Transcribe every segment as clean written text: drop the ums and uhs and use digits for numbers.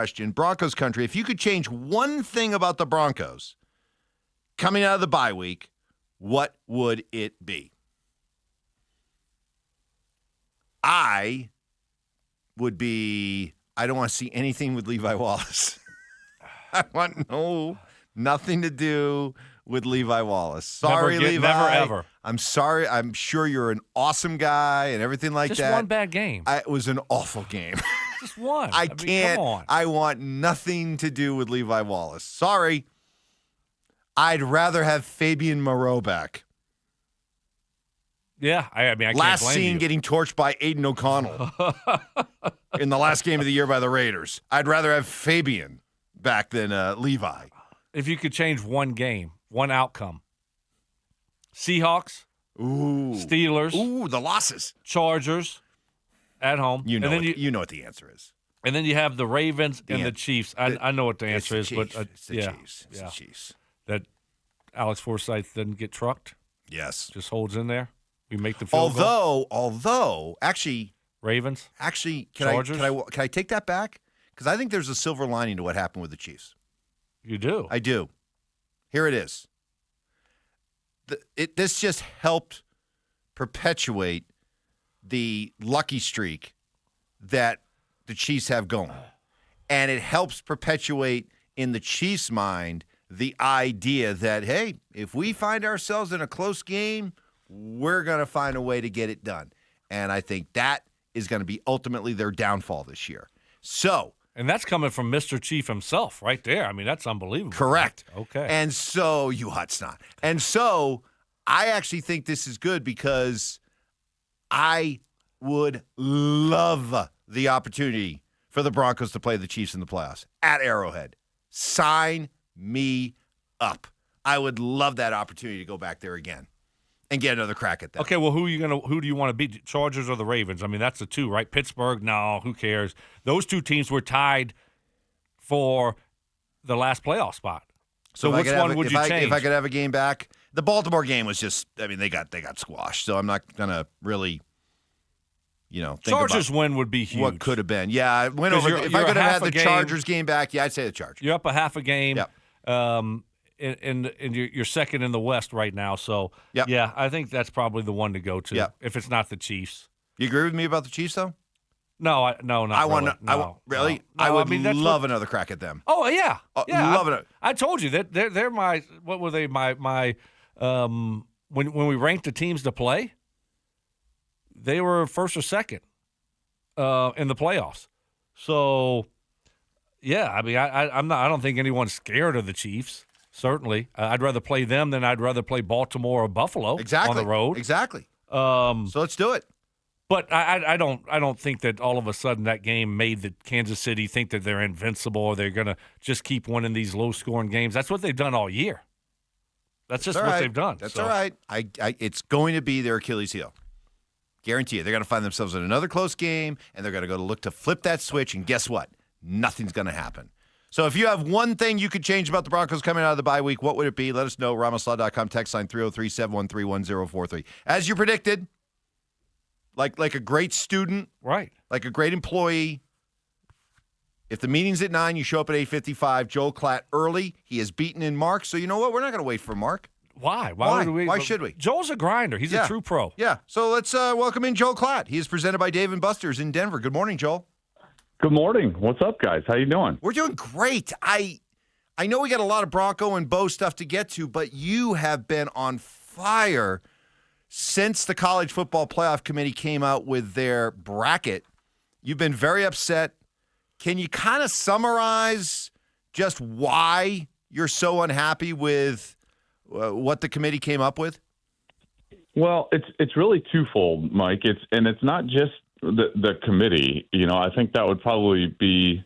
question, Broncos Country, if you could change one thing about the Broncos coming out of the bye week, what would it be? I don't want to see anything with Levi Wallace. I want nothing to do with Levi Wallace. Sorry, Levi. Never, ever. I'm sorry. I'm sure you're an awesome guy and everything like that. Just one bad game. It was an awful game. Just one. I can't. Come on. I want nothing to do with Levi Wallace. Sorry. I'd rather have Fabian Moreau back. Yeah, I can't blame you. Last scene getting torched by Aiden O'Connell in the last game of the year by the Raiders. I'd rather have Fabian back than Levi. If you could change one game, one outcome. Seahawks, Steelers. The losses. Chargers at home. You know what the answer is. And then you have the Ravens and the Chiefs. I know what the answer is, but it's the Chiefs. It's the Chiefs. That Alex Forsythe didn't get trucked. Yes. Just holds in there. We make the field goal. Although, actually, Ravens. Actually, Chargers? can I take that back? Because I think there's a silver lining to what happened with the Chiefs. You do. I do. Here it is. This just helped perpetuate the lucky streak that the Chiefs have going. And it helps perpetuate in the Chiefs' mind the idea that, hey, if we find ourselves in a close game, we're going to find a way to get it done. And I think that is going to be ultimately their downfall this year. And that's coming from Mr. Chief himself right there. I mean, that's unbelievable. Correct. Okay. And so, you hot snot. And so, I actually think this is good because I would love the opportunity for the Broncos to play the Chiefs in the playoffs at Arrowhead. Sign me up. I would love that opportunity to go back there again and get another crack at that. Okay, well, who do you want to beat? Chargers or the Ravens? I mean, that's the two, right? Pittsburgh, no, who cares? Those two teams were tied for the last playoff spot. So which one would you change? If I could have a game back, the Baltimore game was just, I mean, they got squashed. So I'm not gonna really, think Chargers about win would be huge. What could have been? Yeah, I went over. If I could have had the Chargers game back, yeah, I'd say the Chargers. You're up a half a game. Yep. And you're second in the West right now. So, yeah, I think that's probably the one to go to if it's not the Chiefs. You agree with me about the Chiefs, though? No, not really. I would love another crack at them. Oh, yeah. Love it. I told you that they're my – what were they? My when we ranked the teams to play, they were first or second in the playoffs. So, yeah, I mean, I don't think anyone's scared of the Chiefs. Certainly, I'd rather play them than I'd rather play Baltimore or Buffalo on the road. Exactly. So let's do it. But I don't think that all of a sudden that game made the Kansas City think that they're invincible or they're going to just keep winning these low-scoring games. That's what they've done all year. That's just what they've done. That's all right. It's going to be their Achilles heel. Guarantee you. They're going to find themselves in another close game, and they're going to go to look to flip that switch, and guess what? Nothing's going to happen. So if you have one thing you could change about the Broncos coming out of the bye week, what would it be? Let us know. Ramoslaw.com, text line 303-713-1043. As you predicted, like a great student, right? Like a great employee, if the meeting's at 9, you show up at 8:55. Joel Klatt early. He has beaten in Mark. So you know what? We're not going to wait for Mark. Why? Why should we? Joel's a grinder. He's a true pro. Yeah. So let's welcome in Joel Klatt. He is presented by Dave & Buster's in Denver. Good morning, Joel. Good morning. What's up, guys? How you doing? We're doing great. I know we got a lot of Bronco and Bo stuff to get to, but you have been on fire since the College Football Playoff Committee came out with their bracket. You've been very upset. Can you kind of summarize just why you're so unhappy with what the committee came up with? Well, it's really twofold, Mike. It's not just the committee. I think that would probably be,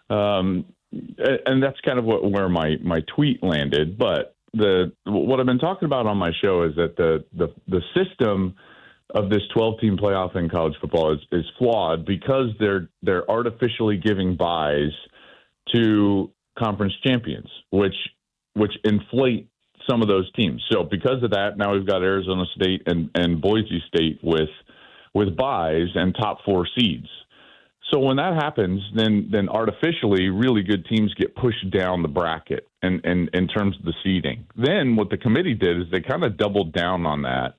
and that's kind of where my tweet landed. But what I've been talking about on my show is that the system of this 12-team playoff in college football is flawed because they're artificially giving buys to conference champions, which inflate some of those teams. So because of that, now we've got Arizona State and Boise State with buys and top 4 seeds. So when that happens, then artificially, really good teams get pushed down the bracket and in terms of the seeding. Then what the committee did is they kind of doubled down on that,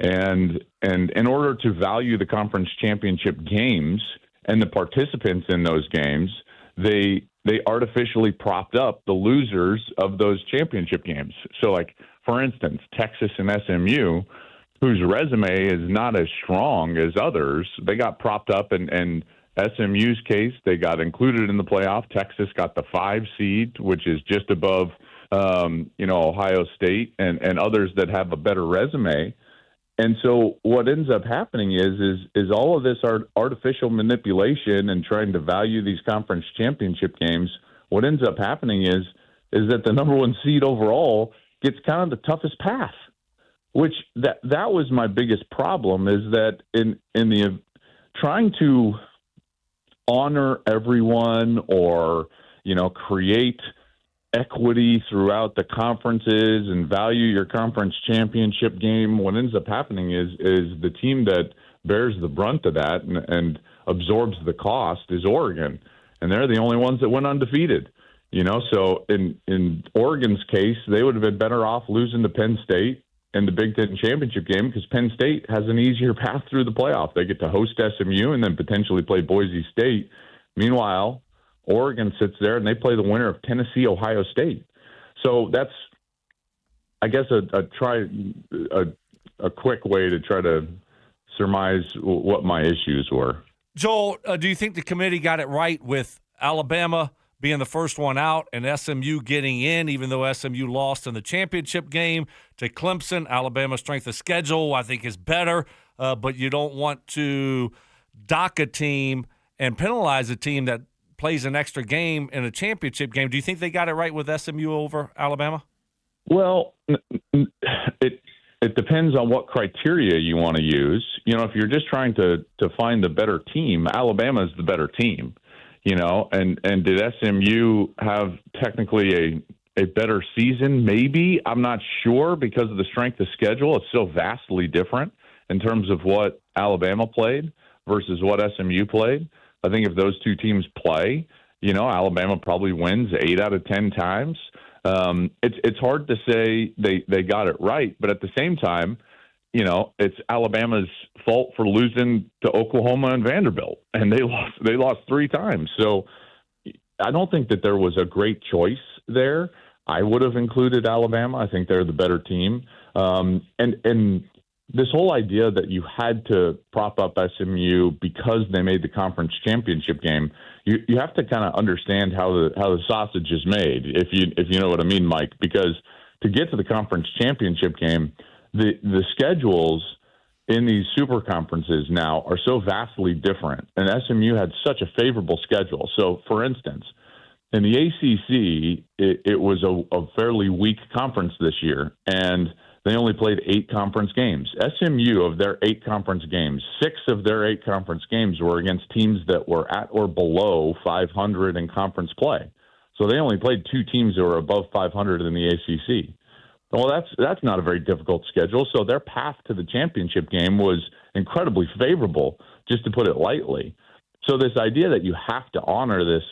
and in order to value the conference championship games and the participants in those games, they artificially propped up the losers of those championship games. So, like for instance, Texas and SMU, whose resume is not as strong as others, they got propped up, and SMU's case, they got included in the playoff. Texas got the 5 seed, which is just above, Ohio State and others that have a better resume. And so what ends up happening is all of this artificial manipulation and trying to value these conference championship games. What ends up happening is that the number 1 seed overall gets kind of the toughest path, which that was my biggest problem, is that in the trying to honor everyone or, create equity throughout the conferences and value your conference championship game, what ends up happening is the team that bears the brunt of that and absorbs the cost is Oregon. And they're the only ones that went undefeated. So in Oregon's case, they would have been better off losing to Penn State in the Big Ten championship game, because Penn State has an easier path through the playoff. They get to host SMU and then potentially play Boise State. Meanwhile, Oregon sits there and they play the winner of Tennessee, Ohio State. So that's, I guess, a quick way to try to surmise what my issues were. Joel, do you think the committee got it right with Alabama being the first one out and SMU getting in, even though SMU lost in the championship game to Clemson? Alabama's strength of schedule, I think, is better, but you don't want to dock a team and penalize a team that plays an extra game in a championship game. Do you think they got it right with SMU over Alabama? Well, it depends on what criteria you want to use. If you're just trying to find the better team, Alabama's the better team. And did SMU have technically a better season? Maybe. I'm not sure, because of the strength of schedule. It's so vastly different in terms of what Alabama played versus what SMU played. I think if those two teams play, Alabama probably wins 8 out of 10 times. It's hard to say they got it right, but at the same time, it's Alabama's fault for losing to Oklahoma and Vanderbilt, and they lost 3 times. So I don't think that there was a great choice there. I would have included Alabama. I think they're the better team. And this whole idea that you had to prop up SMU because they made the conference championship game, you have to kind of understand how the sausage is made, if you know what I mean, Mike. Because to get to the conference championship game, the schedules in these super conferences now are so vastly different, and SMU had such a favorable schedule. So, for instance, in the ACC, it was a fairly weak conference this year, and they only played 8 conference games. SMU, of their 8 conference games, 6 of their 8 conference games were against teams that were at or below 500 in conference play. So they only played 2 teams that were above 500 in the ACC. Well, that's not a very difficult schedule. So their path to the championship game was incredibly favorable, just to put it lightly. So this idea that you have to honor this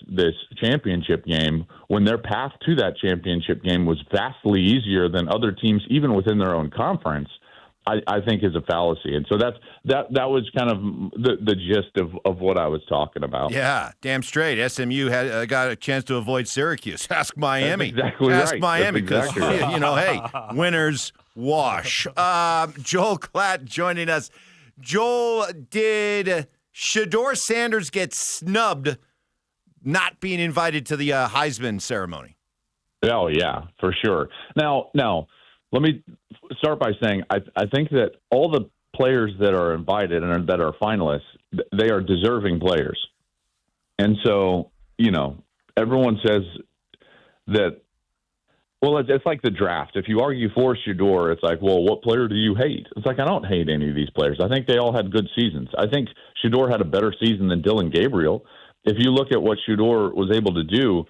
championship game when their path to that championship game was vastly easier than other teams, even within their own conference, I think is a fallacy. And so that was kind of the gist of what I was talking about. Yeah, damn straight. SMU had got a chance to avoid Syracuse. Ask Miami. That's exactly Ask right. Miami, because exactly right. hey, winners wash. Joel Klatt joining us. Joel, did Shedeur Sanders get snubbed not being invited to the Heisman ceremony? Oh, yeah, for sure. Now, let me start by saying I think that all the players that are invited and that are finalists, they are deserving players. And so, everyone says that, well, it's like the draft. If you argue for Shedeur, it's like, well, what player do you hate? It's like, I don't hate any of these players. I think they all had good seasons. I think Shedeur had a better season than Dylan Gabriel. If you look at what Shedeur was able to do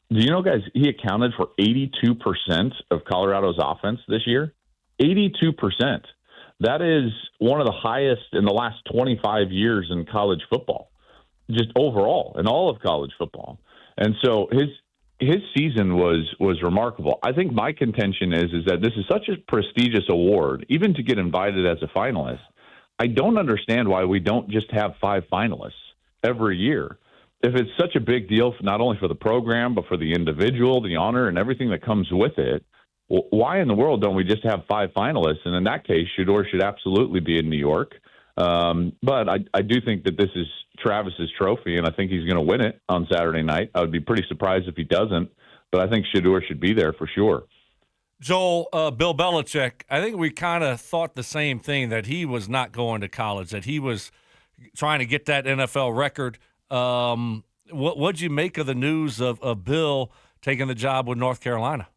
you know, guys, he accounted for 82% of Colorado's offense this year? 82%. That is one of the highest in the last 25 years in college football. just overall in all of college football. And so his season was remarkable. I think my contention is that this is such a prestigious award, even to get invited as a finalist. I don't understand why we don't just have 5 finalists every year. If it's such a big deal, not only for the program, but for the individual, the honor, and everything that comes with it, why in the world don't we just have 5 finalists? And in that case, Shedeur should absolutely be in New York. But I do think that this is Travis's trophy, and I think he's going to win it on Saturday night. I would be pretty surprised if he doesn't, but I think Shedeur should be there for sure. Joel, Bill Belichick, I think we kind of thought the same thing, that he was not going to college, that he was trying to get that NFL record. What'd you make of the news of Bill taking the job with North Carolina?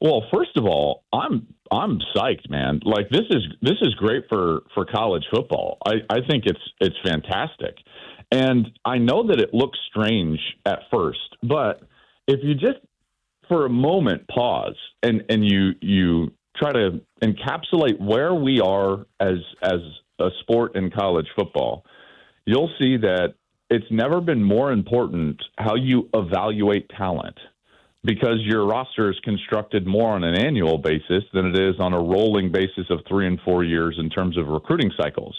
Well, first of all, I'm psyched, man. Like this is great for college football. I think it's fantastic. And I know that it looks strange at first, but if you just for a moment pause and you try to encapsulate where we are as a sport in college football, you'll see that it's never been more important how you evaluate talent, because your roster is constructed more on an annual basis than it is on a rolling basis of 3 and 4 years in terms of recruiting cycles,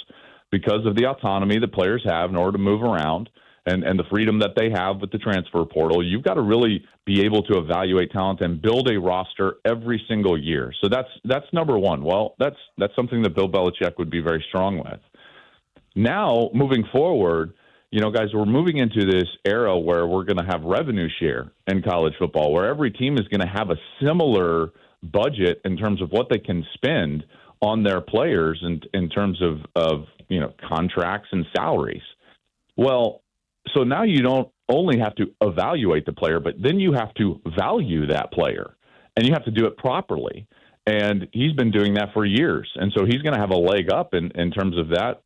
because of the autonomy that players have in order to move around and the freedom that they have with the transfer portal. You've got to really be able to evaluate talent and build a roster every single year. So that's number one. Well, that's something that Bill Belichick would be very strong with. Now, moving forward, guys, we're moving into this era where we're going to have revenue share in college football, where every team is going to have a similar budget in terms of what they can spend on their players in terms of contracts and salaries. Well, so now you don't only have to evaluate the player, but then you have to value that player, and you have to do it properly. And he's been doing that for years. And so he's going to have a leg up in terms of that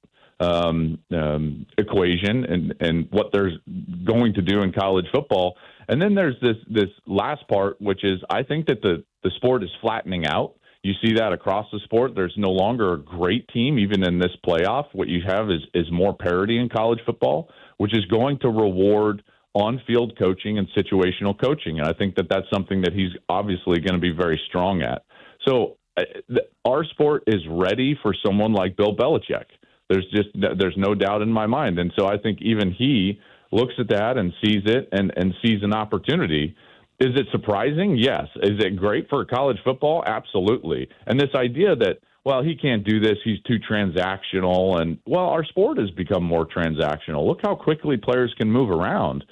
equation and what they're going to do in college football. And then there's this last part, which is I think that the sport is flattening out. You see that across the sport. There's no longer a great team, even in this playoff. What you have is more parity in college football, which is going to reward on-field coaching and situational coaching. And I think that that's something that he's obviously going to be very strong at. So our sport is ready for someone like Bill Belichick. There's no doubt in my mind. And so I think even he looks at that and sees it and sees an opportunity. Is it surprising? Yes. Is it great for college football? Absolutely. And this idea that, well, he can't do this, he's too transactional. And, well, our sport has become more transactional. Look how quickly players can move around,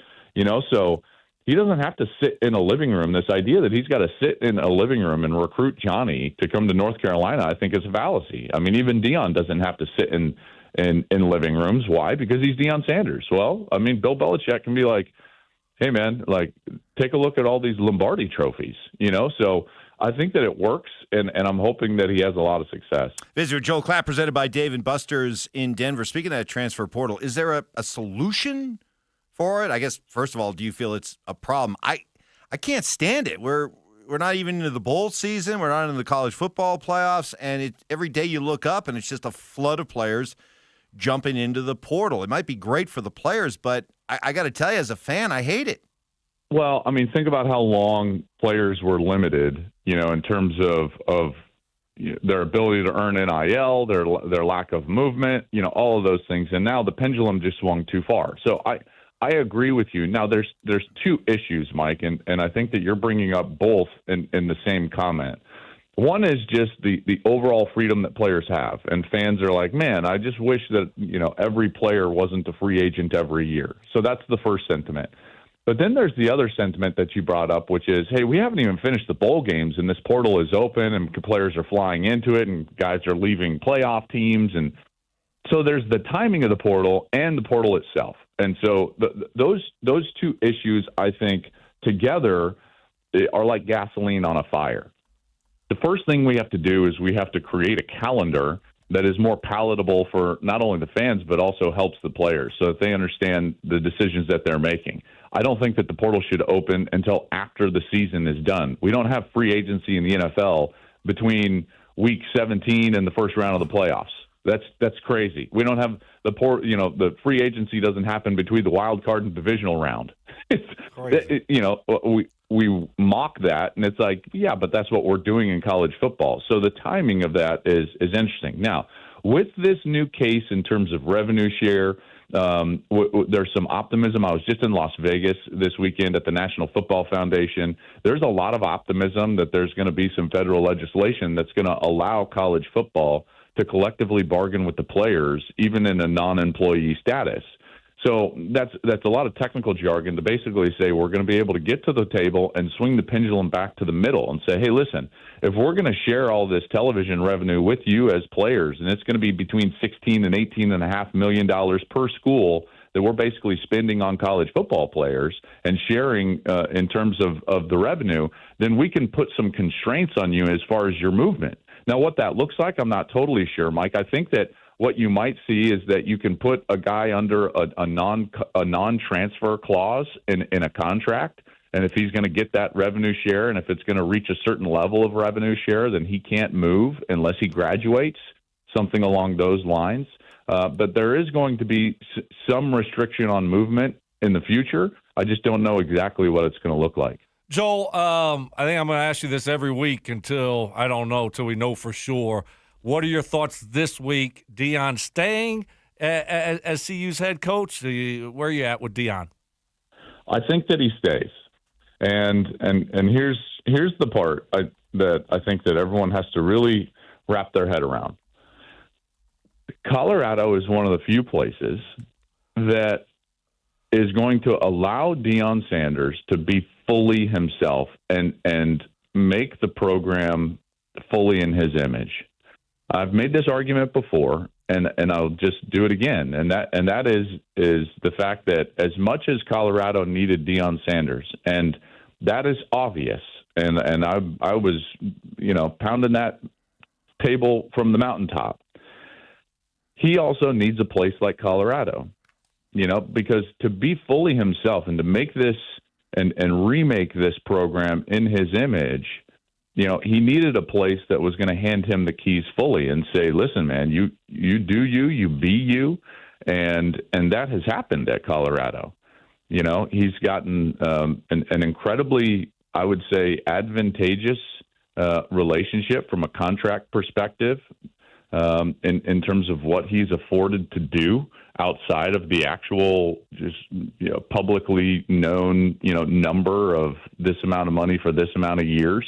so he doesn't have to sit in a living room. This idea that he's got to sit in a living room and recruit Johnny to come to North Carolina, I think is a fallacy. I mean, even Deion doesn't have to sit in living rooms. Why? Because he's Deion Sanders. Well, I mean, Bill Belichick can be like, hey, man, take a look at all these Lombardi trophies, So I think that it works, and I'm hoping that he has a lot of success. Visitor Joel Klatt, presented by Dave & Buster's in Denver. Speaking of that transfer portal, is there a solution for it? I guess, first of all, do you feel it's a problem? I can't stand it. We're not even into the bowl season. We're not in the college football playoffs, and every day you look up, and it's just a flood of players jumping into the portal. It might be great for the players, but I got to tell you, as a fan, I hate it. Well, I mean, think about how long players were limited, in terms of their ability to earn NIL, their lack of movement, all of those things. And now the pendulum just swung too far. So I agree with you. Now, there's two issues, Mike, and I think that you're bringing up both in the same comment. One is just the overall freedom that players have, and fans are like, man, I just wish that every player wasn't a free agent every year. So that's the first sentiment. But then there's the other sentiment that you brought up, which is, hey, we haven't even finished the bowl games, and this portal is open, and players are flying into it, and guys are leaving playoff teams, and so there's the timing of the portal and the portal itself. And so those two issues, I think, together are like gasoline on a fire. The first thing we have to do is we have to create a calendar that is more palatable for not only the fans, but also helps the players so that they understand the decisions that they're making. I don't think that the portal should open until after the season is done. We don't have free agency in the NFL between week 17 and the first round of the playoffs. That's crazy. We don't have the free agency doesn't happen between the wild card and divisional round. It's Crazy. we mock that, and it's like, yeah, but that's what we're doing in college football. So the timing of that is interesting. Now, with this new case in terms of revenue share, there's some optimism. I was just in Las Vegas this weekend at the National Football Foundation. There's a lot of optimism that there's going to be some federal legislation that's going to allow college football to collectively bargain with the players, even in a non-employee status. So that's a lot of technical jargon to basically say we're going to be able to get to the table and swing the pendulum back to the middle and say, hey, listen, if we're going to share all this television revenue with you as players, and it's going to be between $16 and $18.5 million per school that we're basically spending on college football players and sharing in terms of the revenue, then we can put some constraints on you as far as your movement. Now, what that looks like, I'm not totally sure, Mike. I think that what you might see is that you can put a guy under a non-transfer clause in a contract, and if he's going to get that revenue share, and if it's going to reach a certain level of revenue share, then he can't move unless he graduates, something along those lines. But there is going to be some restriction on movement in the future. I just don't know exactly what it's going to look like. Joel, I think I'm going to ask you this every week until we know for sure. What are your thoughts this week? Deion staying as CU's head coach? Where are you at with Deion? I think that he stays, and here's the part that I think that everyone has to really wrap their head around. Colorado is one of the few places that is going to allow Deion Sanders to be fully himself and make the program fully in his image. I've made this argument before, and I'll just do it again, and that is the fact that as much as Colorado needed Deion Sanders, and that is obvious, and I was pounding that table from the mountaintop. He also needs a place like Colorado, because to be fully himself and to make this and remake this program in his image. He needed a place that was going to hand him the keys fully and say, listen, man, you do you be you. And that has happened at Colorado. He's gotten an incredibly, I would say, advantageous relationship from a contract perspective in terms of what he's afforded to do outside of the actual just publicly known number of this amount of money for this amount of years.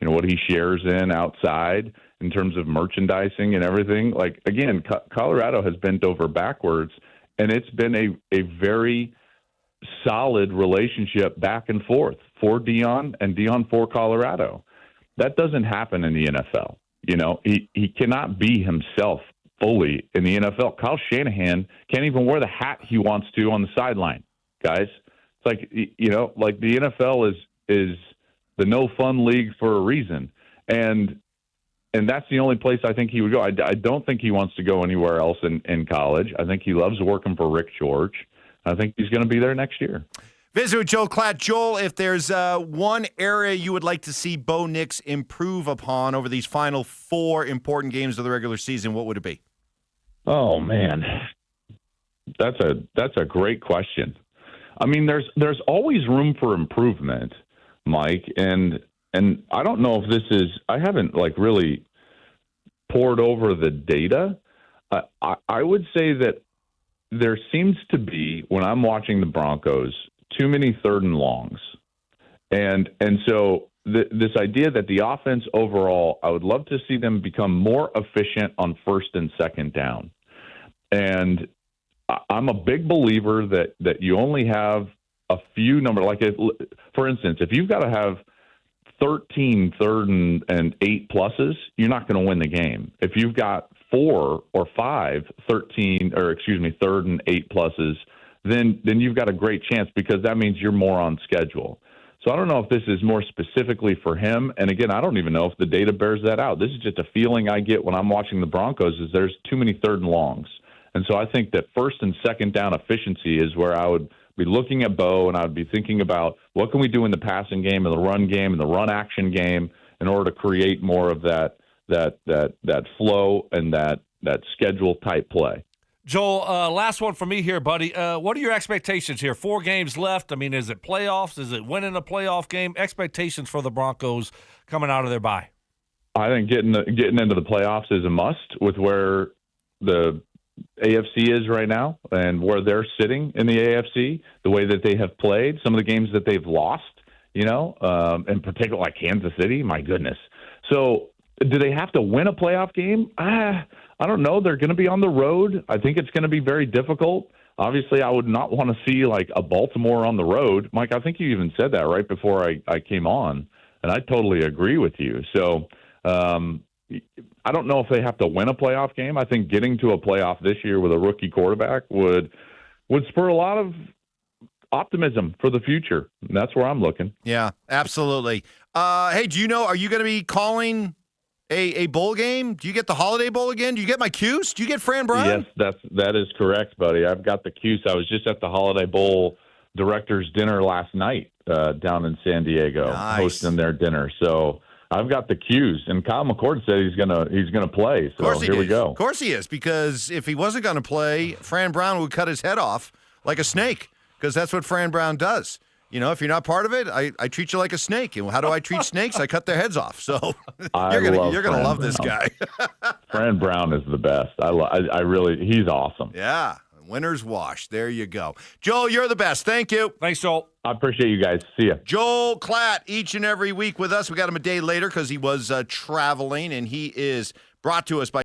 What he shares in outside in terms of merchandising and everything. Like, again, Colorado has bent over backwards, and it's been a very solid relationship back and forth for Deion and Deion for Colorado. That doesn't happen in the NFL. He cannot be himself fully in the NFL. Kyle Shanahan can't even wear the hat he wants to on the sideline, guys. It's like, like the NFL is the no fun league for a reason. And that's the only place I think he would go. I don't think he wants to go anywhere else in college. I think he loves working for Rick George. I think he's going to be there next year. Visit with Joel Klatt. Joel, if there's one area you would like to see Bo Nix improve upon over these final 4 important games of the regular season, what would it be? Oh, man. That's a great question. I mean, there's always room for improvement, Mike, and I don't know if this is – I haven't, really poured over the data. I would say that there seems to be, when I'm watching the Broncos, too many third and longs. And so this idea that the offense overall, I would love to see them become more efficient on first and second down. And I'm a big believer that you only have a few number, for instance, if you've got to have 13 third and 8 pluses, you're not going to win the game. If you've got 4 or 5 third and 8 pluses, then you've got a great chance because that means you're more on schedule. So I don't know if this is more specifically for him. And again, I don't even know if the data bears that out. This is just a feeling I get when I'm watching the Broncos is there's too many third and longs. And so I think that first and second down efficiency is where I would be looking at Bo, and I would be thinking about what can we do in the passing game and the run game and the run action game in order to create more of that flow and that schedule type play. Joel, last one for me here, buddy. What are your expectations here? 4 games left. I mean, is it playoffs? Is it winning a playoff game? Expectations for the Broncos coming out of their bye? I think getting into the playoffs is a must with where the AFC is right now and where they're sitting in the AFC, the way that they have played, some of the games that they've lost, in particular like Kansas City, my goodness. So do they have to win a playoff game? I don't know. They're going to be on the road. I think it's going to be very difficult. Obviously, I would not want to see like a Baltimore on the road. Mike, I think you even said that right before I came on, and I totally agree with you. So I don't know if they have to win a playoff game. I think getting to a playoff this year with a rookie quarterback would spur a lot of optimism for the future. And that's where I'm looking. Yeah, absolutely. Hey, are you going to be calling a bowl game? Do you get the Holiday Bowl again? Do you get my cue? Do you get Fran Brown? Yes, that is correct, buddy. I've got the cue. I was just at the Holiday Bowl directors dinner last night down in San Diego, hosting their dinner. So I've got the cues, and Kyle McCord said he's gonna play. So here we go. Of course he is, because if he wasn't going to play, Fran Brown would cut his head off like a snake, because that's what Fran Brown does. If you're not part of it, I treat you like a snake. And how do I treat snakes? I cut their heads off. So you're gonna love this guy. Fran Brown is the best. I really, he's awesome. Yeah, winner's wash. There you go. Joel, you're the best. Thank you. Thanks, Joel. I appreciate you guys. See ya. Joel Klatt, each and every week with us. We got him a day later because he was traveling, and he is brought to us by